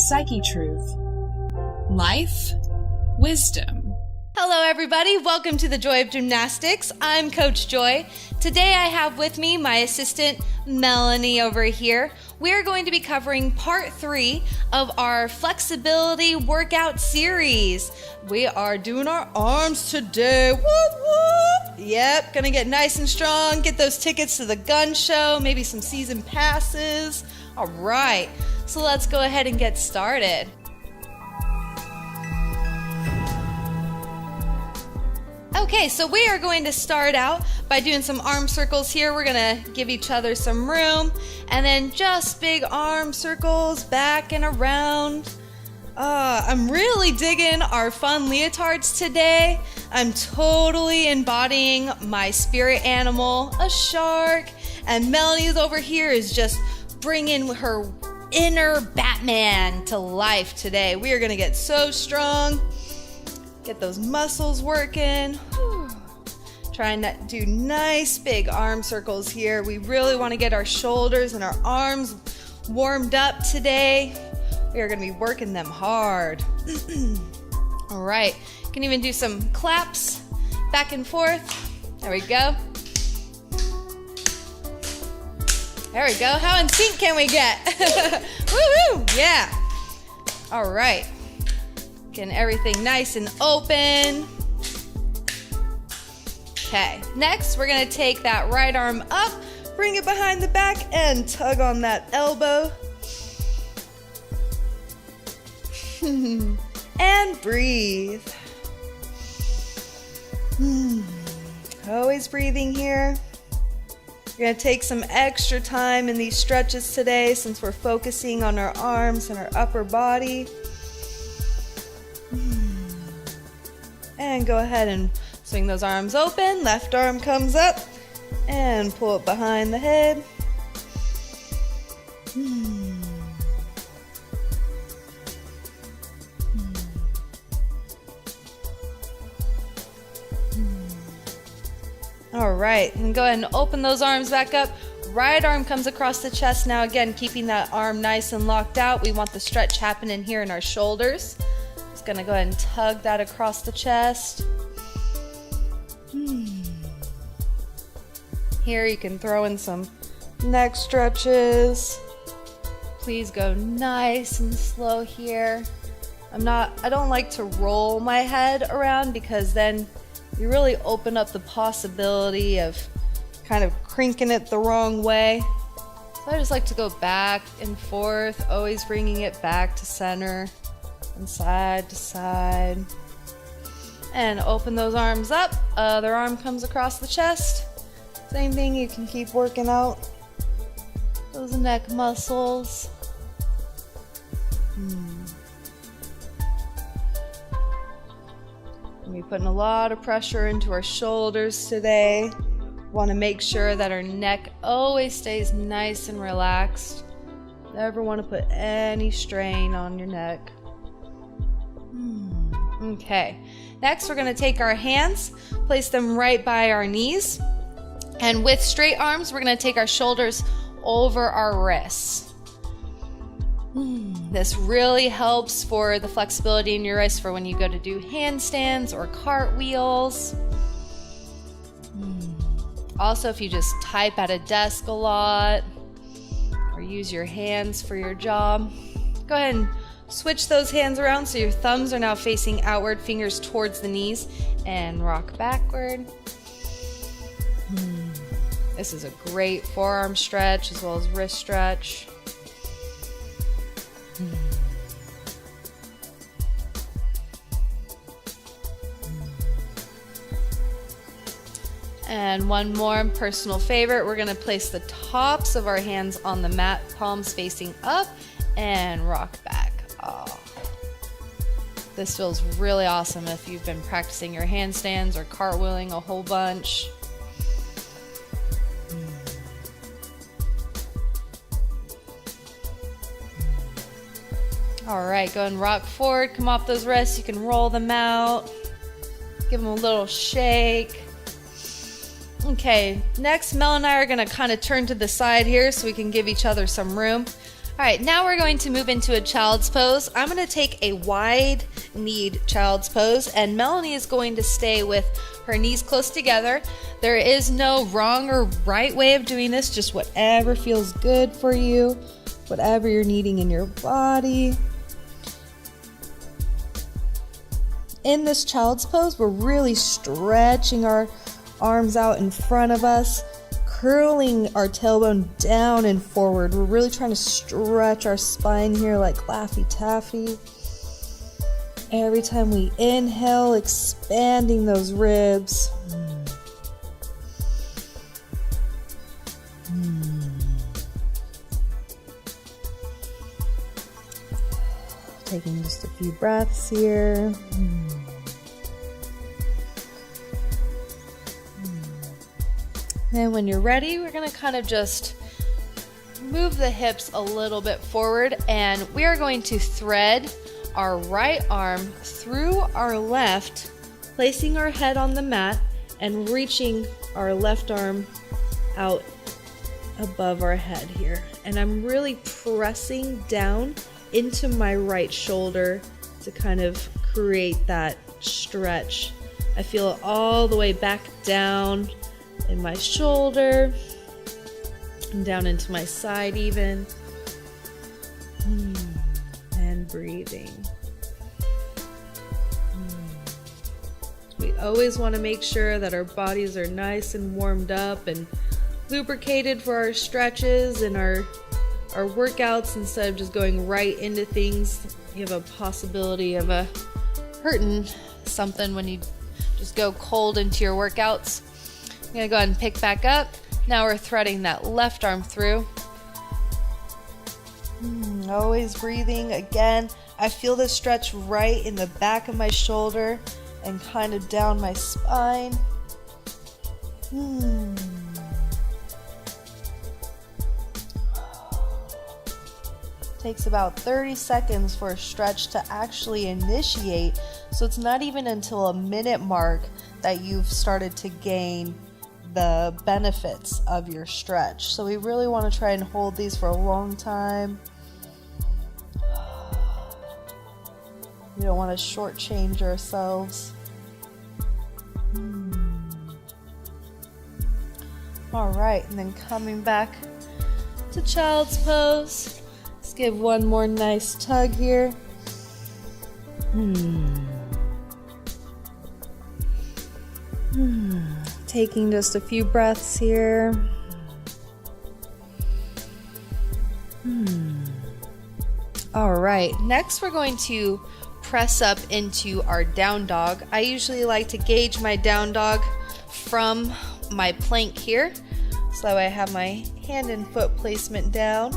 Psyche Truth. Life, wisdom. Hello everybody, welcome to the Joy of Gymnastics. I'm Coach Joy. Today I have with me my assistant Melanie over here. We're going to be covering part 3 of our flexibility workout series. We are doing our arms today. Whoop whoop. Yep, gonna get nice and strong, get those tickets to the gun show, maybe some season passes. All right, so let's go ahead and get started. Okay, so we are going to start out by doing some arm circles here. We're going to give each other some room, and then just big arm circles back and around. I'm really digging our fun leotards today. I'm totally embodying my spirit animal, a shark, and Melanie's over here is just bringing her inner Batman to life today. We are going to get so strong. Get those muscles working. Trying to do nice big arm circles here. We really want to get our shoulders and our arms warmed up today. We are going to be working them hard. All right. You can even do some claps back and forth. There we go. There we go. How in sync can we get? Woohoo! Yeah. All right. Getting everything nice and open. Okay, next we're gonna take that right arm up, bring it behind the back, and tug on that elbow. And breathe. Always breathing here. We're gonna take some extra time in these stretches today since we're focusing on our arms and our upper body. And go ahead and swing those arms open. Left arm comes up and pull it behind the head. All right, and go ahead and open those arms back up. Right arm comes across the chest now. Again, keeping that arm nice and locked out. We want the stretch happening here in our shoulders. Just gonna go ahead and tug that across the chest. Here you can throw in some neck stretches. Please go nice and slow here. I don't like to roll my head around because then you really open up the possibility of kind of cranking it the wrong way. So I just like to go back and forth, always bringing it back to center and side to side. And open those arms up. Other arm comes across the chest. Same thing, you can keep working out those neck muscles. We're putting a lot of pressure into our shoulders today. Want to make sure that our neck always stays nice and relaxed. Never want to put any strain on your neck. Okay, next we're going to take our hands, place them right by our knees. And with straight arms, we're going to take our shoulders over our wrists. This really helps for the flexibility in your wrists for when you go to do handstands or cartwheels. Also, if you just type at a desk a lot or use your hands for your job, go ahead and switch those hands around so your thumbs are now facing outward, fingers towards the knees, and rock backward. This is a great forearm stretch as well as wrist stretch. And one more personal favorite, we're going to place the tops of our hands on the mat, palms facing up, and rock back. Oh. This feels really awesome if you've been practicing your handstands or cartwheeling a whole bunch. All right, go and rock forward, come off those wrists. You can roll them out, give them a little shake. Okay, next Mel and I are gonna kind of turn to the side here so we can give each other some room. All right, now we're going to move into a child's pose. I'm going to take a wide-kneed child's pose, and Melanie is going to stay with her knees close together. There is no wrong or right way of doing this, just whatever feels good for you, whatever you're needing in your body. In this child's pose, we're really stretching our arms out in front of us, curling our tailbone down and forward. We're really trying to stretch our spine here like Laffy Taffy. Every time we inhale, expanding those ribs. Taking just a few breaths here. And when you're ready, we're going to kind of just move the hips a little bit forward, and we are going to thread our right arm through our left, placing our head on the mat and reaching our left arm out above our head here. And I'm really pressing down into my right shoulder to kind of create that stretch. I feel it all the way back down in my shoulder and down into my side even. And breathing. We always want to make sure that our bodies are nice and warmed up and lubricated for our stretches and our workouts, instead of just going right into things. You have a possibility of hurting something when you just go cold into your workouts. I'm going to go ahead and pick back up. Now we're threading that left arm through. Always breathing. Again, I feel this stretch right in the back of my shoulder and kind of down my spine. Takes about 30 seconds for a stretch to actually initiate, so it's not even until a minute mark that you've started to gain the benefits of your stretch. So we really want to try and hold these for a long time. We don't want to shortchange ourselves. All right, and then coming back to child's pose. Let's give one more nice tug here. Taking just a few breaths here. All right, next we're going to press up into our down dog. I usually like to gauge my down dog from my plank here, so that way I have my hand and foot placement down.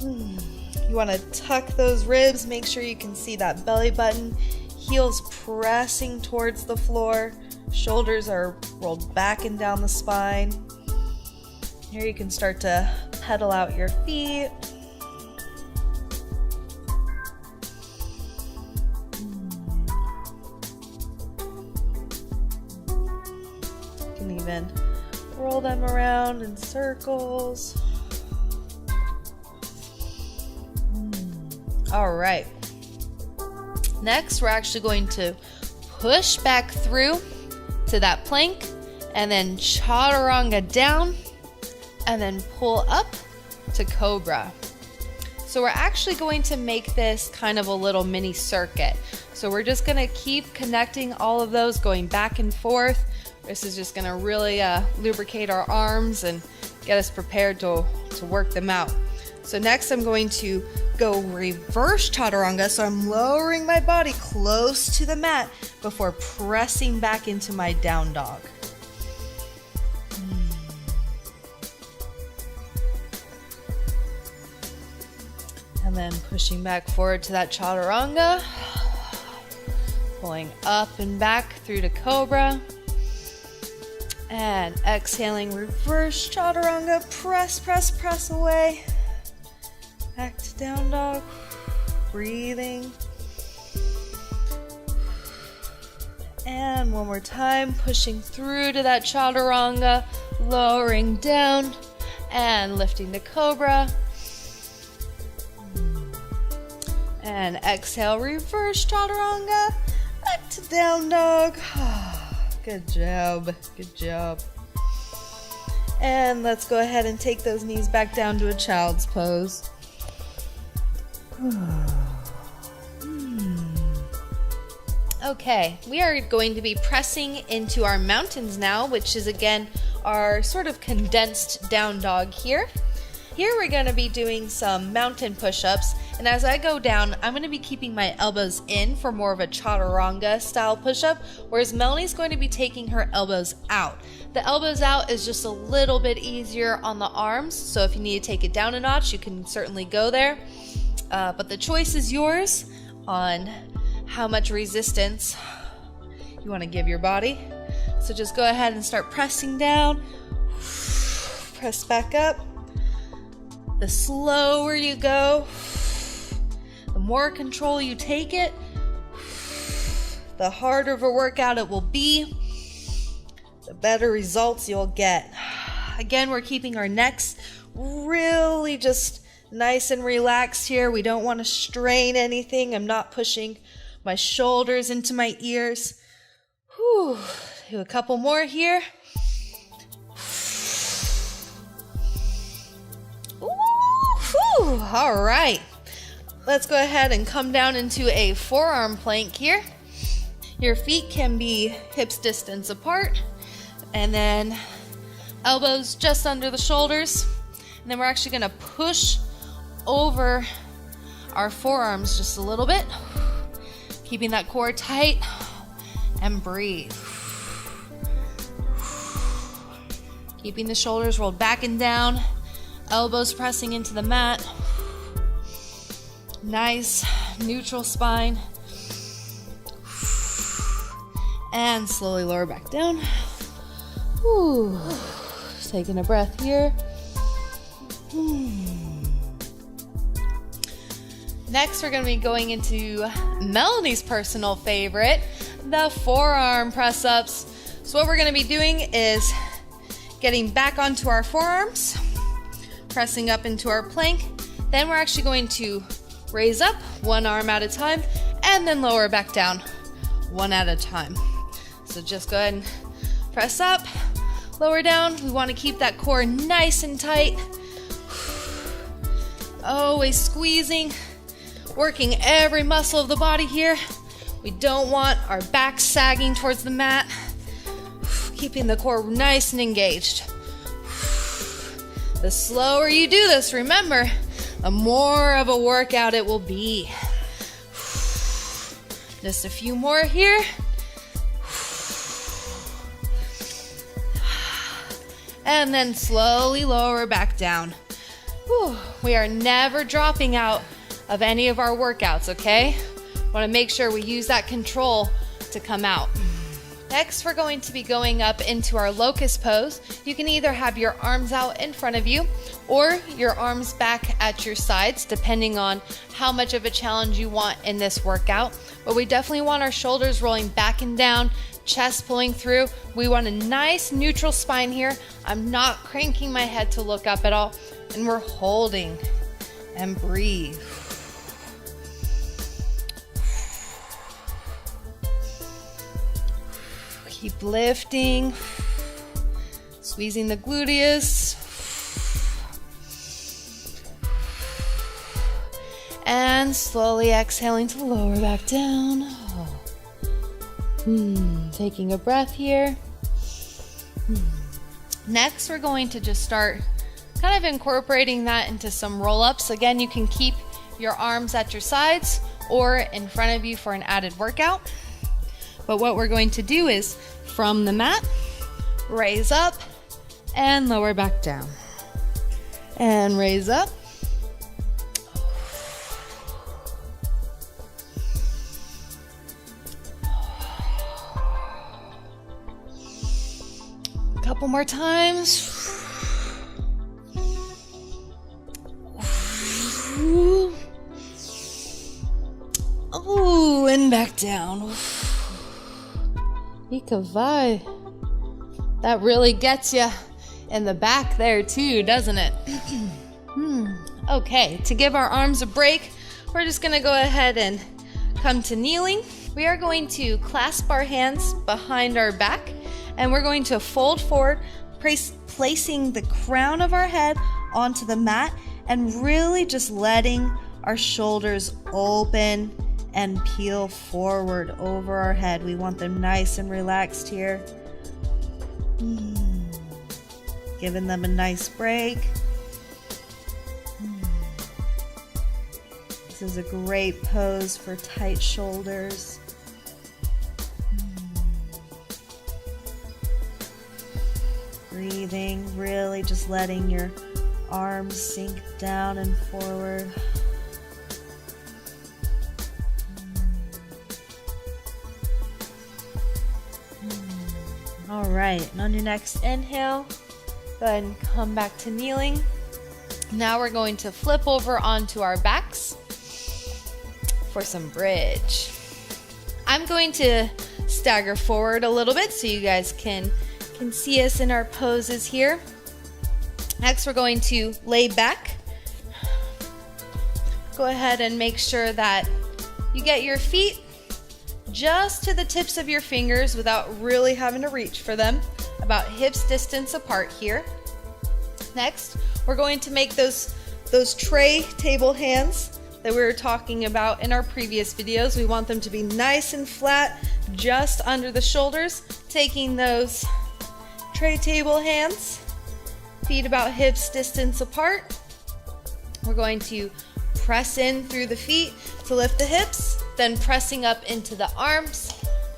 You want to tuck those ribs, make sure you can see that belly button, heels pressing towards the floor. Shoulders are rolled back and down the spine. Here you can start to pedal out your feet. You can even roll them around in circles. All right. Next, we're actually going to push back through to that plank, and then chaturanga down, and then pull up to cobra. So we're actually going to make this kind of a little mini circuit. So we're just going to keep connecting all of those, going back and forth. This is just going to really lubricate our arms and get us prepared to work them out. So next I'm going to go reverse chaturanga, so I'm lowering my body close to the mat before pressing back into my down dog. And then pushing back forward to that chaturanga, pulling up and back through to cobra, and exhaling, reverse chaturanga, press, press, press away. Back to down dog, breathing. And one more time, pushing through to that chaturanga, lowering down and lifting to cobra. And exhale, reverse chaturanga. Back to down dog. Good job. Good job. And let's go ahead and take those knees back down to a child's pose. Okay, we are going to be pressing into our mountains now, which is again our sort of condensed down dog here. Here we're going to be doing some mountain push-ups, and as I go down, I'm going to be keeping my elbows in for more of a chaturanga style push-up, whereas Melanie's going to be taking her elbows out. The elbows out is just a little bit easier on the arms, so if you need to take it down a notch, you can certainly go there. But the choice is yours on how much resistance you want to give your body. So just go ahead and start pressing down. Press back up. The slower you go, the more control you take it, the harder of a workout it will be, the better results you'll get. Again, we're keeping our necks really just nice and relaxed here. We don't want to strain anything. I'm not pushing my shoulders into my ears. Whew. Do a couple more here. All right, let's go ahead and come down into a forearm plank here. Your feet can be hips distance apart, and then elbows just under the shoulders. And then we're actually going to push over our forearms just a little bit, keeping that core tight, and breathe. Keeping the shoulders rolled back and down. Elbows pressing into the mat. Nice neutral spine. And slowly lower back down. Whew. Taking a breath here. Next, we're going to be going into Melanie's personal favorite, the forearm press-ups. So what we're going to be doing is getting back onto our forearms, pressing up into our plank. Then we're actually going to raise up one arm at a time and then lower back down one at a time. So just go ahead and press up, lower down. We want to keep that core nice and tight. Always squeezing, working every muscle of the body here. We don't want our back sagging towards the mat. Keeping the core nice and engaged. The slower you do this, remember, the more of a workout it will be. Just a few more here. And then slowly lower back down. We are never dropping out of any of our workouts, okay? Want to make sure we use that control to come out. Next, we're going to be going up into our locust pose. You can either have your arms out in front of you or your arms back at your sides, depending on how much of a challenge you want in this workout. But we definitely want our shoulders rolling back and down, chest pulling through. We want a nice neutral spine here. I'm not cranking my head to look up at all. And we're holding and breathe. Keep lifting, squeezing the gluteus, and slowly exhaling to lower back down. Taking a breath here. Next, we're going to just start kind of incorporating that into some roll-ups. Again, you can keep your arms at your sides or in front of you for an added workout. But what we're going to do is, from the mat, raise up and lower back down. And raise up. A couple more times. Ooh, and back down. Ikavai. That really gets you in the back there too, doesn't it? Okay, to give our arms a break, we're we're just gonna go ahead and come to kneeling. We are going to clasp our hands behind our back, and we're going to fold forward, placing the crown of our head onto the mat and really just letting our shoulders open and peel forward over our head. We want them nice and relaxed here. Giving them a nice break. This is a great pose for tight shoulders. Breathing, really just letting your arms sink down and forward. All right, and on your next inhale, go ahead and come back to kneeling. Now we're going to flip over onto our backs for some bridge. I'm going to stagger forward a little bit so you guys can see us in our poses here. Next, we're going to lay back. Go ahead and make sure that you get your feet just to the tips of your fingers without really having to reach for them, about hips distance apart here. Next, we're going to make those tray table hands that we were talking about in our previous videos. We want them to be nice and flat just under the shoulders, taking those tray table hands, feet about hips distance apart. We're going to press in through the feet to lift the hips, then pressing up into the arms.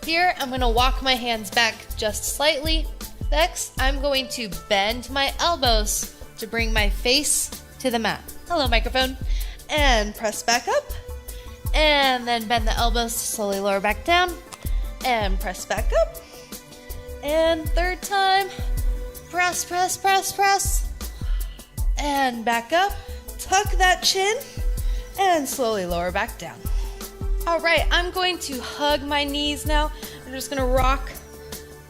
Here, I'm going to walk my hands back just slightly. Next, I'm going to bend my elbows to bring my face to the mat. Hello, microphone. And press back up. And then bend the elbows to slowly lower back down. And press back up. And third time, press, press, press, press. And back up. Tuck that chin. And slowly lower back down. All right, I'm going to hug my knees now. I'm just going to rock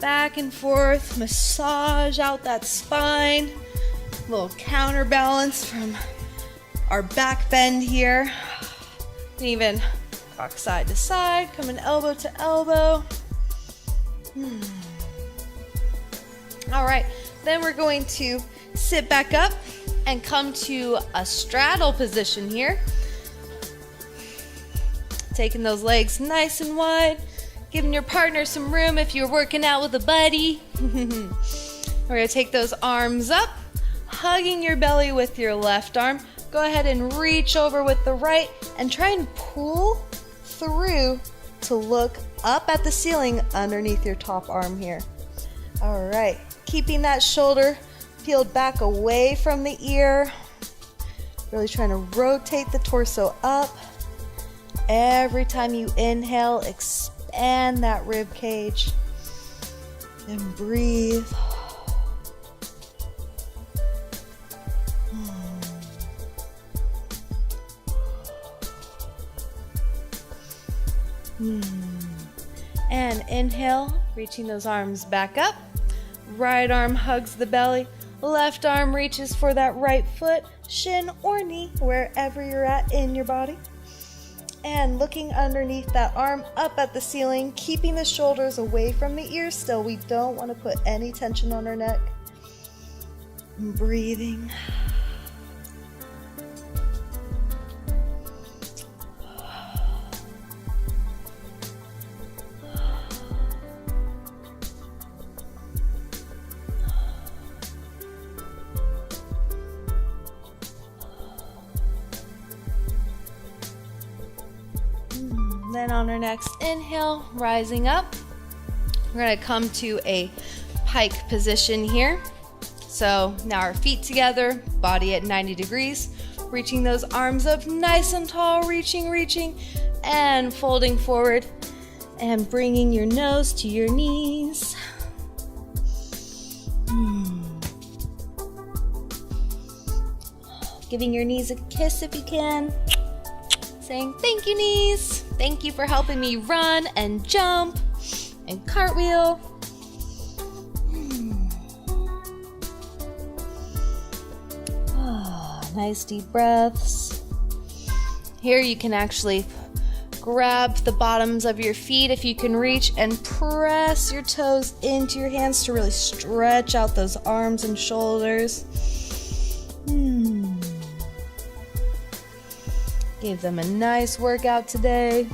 back and forth, massage out that spine. A little counterbalance from our back bend here. You can even rock side to side, coming elbow to elbow. All right, then we're going to sit back up and come to a straddle position here. Taking those legs nice and wide, giving your partner some room if you're working out with a buddy. We're going to take those arms up, hugging your belly with your left arm. Go ahead and reach over with the right and try and pull through to look up at the ceiling underneath your top arm here. All right, keeping that shoulder peeled back away from the ear. Really trying to rotate the torso up. Every time you inhale, expand that rib cage and breathe. And inhale, reaching those arms back up. Right arm hugs the belly. Left arm reaches for that right foot, shin or knee, wherever you're at in your body. And looking underneath that arm up at the ceiling, keeping the shoulders away from the ears still. We don't want to put any tension on our neck. And breathing. Then on our next inhale, rising up, we're going to come to a pike position here. So now our feet together, body at 90 degrees, reaching those arms up nice and tall, reaching, and folding forward and bringing your nose to your knees. Giving your knees a kiss if you can. Saying, thank you, knees. Thank you for helping me run and jump and cartwheel. Nice deep breaths. Here you can actually grab the bottoms of your feet if you can reach and press your toes into your hands to really stretch out those arms and shoulders. Gave them a nice workout today.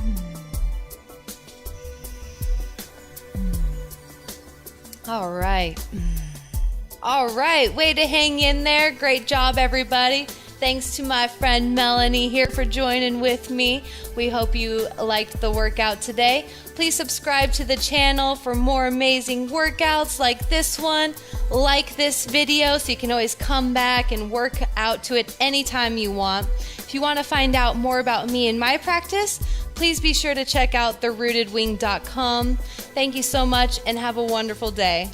All right. All right, way to hang in there. Great job, everybody. Thanks to my friend Melanie here for joining with me. We hope you liked the workout today. Please subscribe to the channel for more amazing workouts like this one. Like this video so you can always come back and work out to it anytime you want. If you want to find out more about me and my practice, please be sure to check out therootedwing.com. Thank you so much and have a wonderful day.